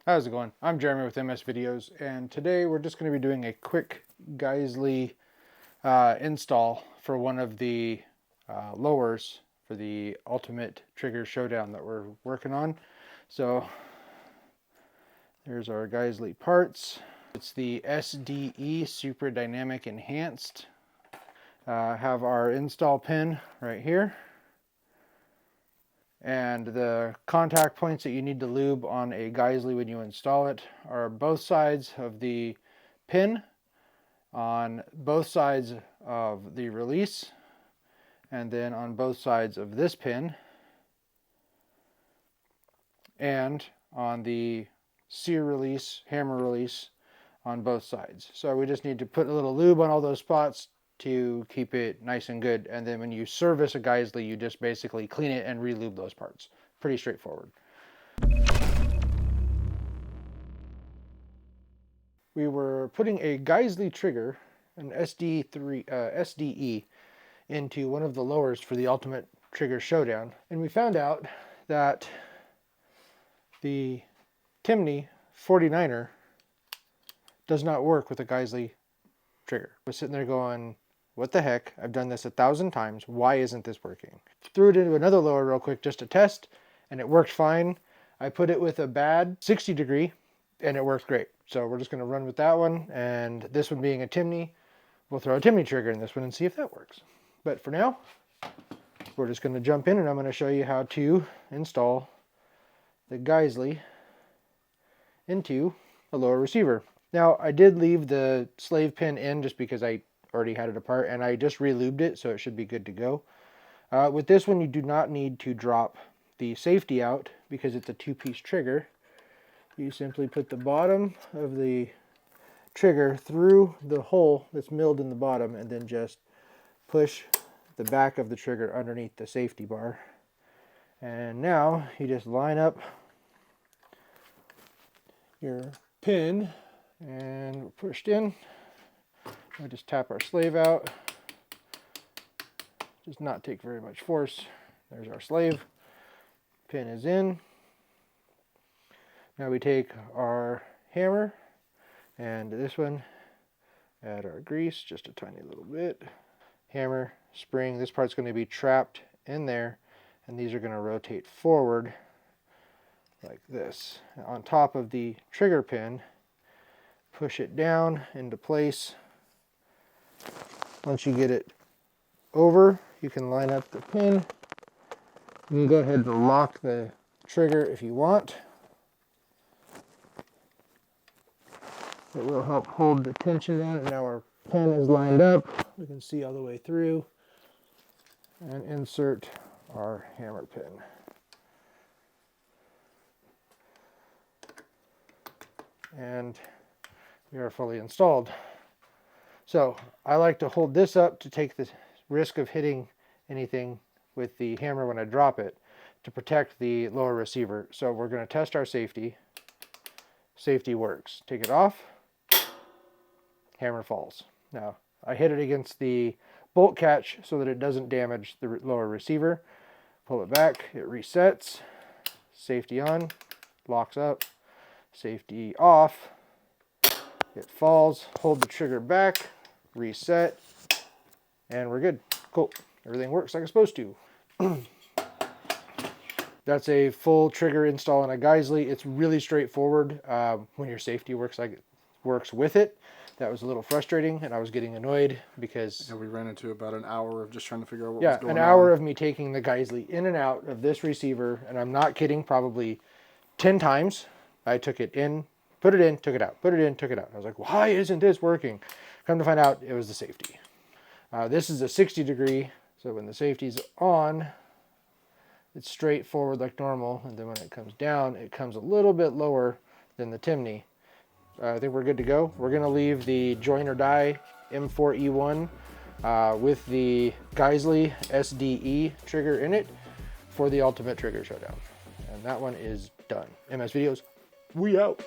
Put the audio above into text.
How's it going? I'm Jeremy with MS Videos, and today we're just going to be doing a quick Geissele install for one of the lowers for the Ultimate Trigger Showdown that we're working on. So there's our Geissele parts. It's the SD-E Super Dynamic Enhanced. Have our install pin right here. And the contact points that you need to lube on a Geissele when you install it are both sides of the pin, on both sides of the release, and then on both sides of this pin, and on the sear release, hammer release on both sides. So we just need to put a little lube on all those spots to keep it nice and good, and then when you service a Geissele, you just basically clean it and re-lube those parts. Pretty straightforward. We were putting a Geissele trigger, an SD-E, into one of the lowers for the Ultimate Trigger Showdown, and we found out that the Timney 49er does not work with a Geissele trigger. I was sitting there going, what the heck? I've done this 1,000 times. Why isn't this working? Threw it into another lower real quick just to test, and it worked fine. I put it with a bad 60 degree, and it worked great. So we're just going to run with that one, and this one being a Timney, we'll throw a Timney trigger in this one and see if that works. But for now, we're just going to jump in, and I'm going to show you how to install the Geissele into a lower receiver. Now, I did leave the slave pin in just because I already had it apart, and I just re-lubed it, so it should be good to go. With this one, you do not need to drop the safety out because it's a two-piece trigger. You simply put the bottom of the trigger through the hole that's milled in the bottom, and then just push the back of the trigger underneath the safety bar. And now you just line up your pin, and we're pushed in. We just tap our slave out. Does not take very much force. There's our slave. Pin is in. Now we take our hammer, and this one, add our grease, just a tiny little bit. Hammer, spring, this part's going to be trapped in there, and these are going to rotate forward like this. On top of the trigger pin, push it down into place. Once you get it over, you can line up the pin. You can go ahead and lock the trigger if you want. It will help hold the tension down. And now our pin is lined up. We can see all the way through, and insert our hammer pin. And we are fully installed. So I like to hold this up to take the risk of hitting anything with the hammer when I drop it, to protect the lower receiver. So we're going to test our safety. Safety works. Take it off. Hammer falls. Now I hit it against the bolt catch so that it doesn't damage the lower receiver. Pull it back. It resets. Safety on. Locks up. Safety off. It falls. Hold the trigger back. Reset, and we're good. Cool. Everything works like it's supposed to. That's a full trigger install on a Geissele. It's really straightforward when your safety works with it. That was a little frustrating, and I was getting annoyed because we ran into about an hour of just trying to figure out what was going on. An hour of me taking the Geissele in and out of this receiver, and I'm not kidding, probably 10 times. I took it in, put it in, took it out, put it in, took it out. I was like, why isn't this working? Come to find out, it was the safety. This is a 60 degree, so when the safety's on, it's straight forward like normal, and then when it comes down, it comes a little bit lower than the Timney. I think we're good to go. We're going to leave the Join or Die M4E1 with the Geissele SD-E trigger in it for the Ultimate Trigger Showdown. And that one is done. MS Videos, we out.